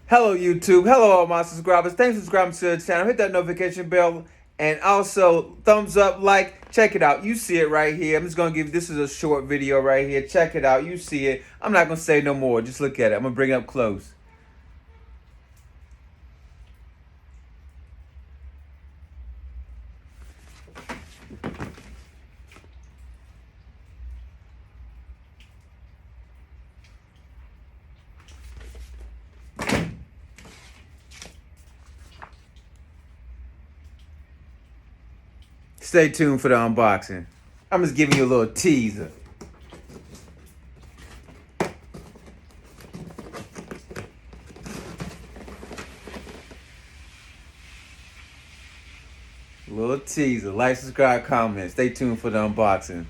Hello YouTube, hello all my subscribers. Thanks for subscribing to the channel. Hit that notification bell and also thumbs up, like. Check it out. You see it right here. I'm just gonna give this is a short video right here. Check it out. You see it. I'm not gonna say no more. Just look at it. I'm gonna bring it up close. Stay tuned for the unboxing. I'm just giving you a little teaser. Little teaser. Like, subscribe, comment. Stay tuned for the unboxing.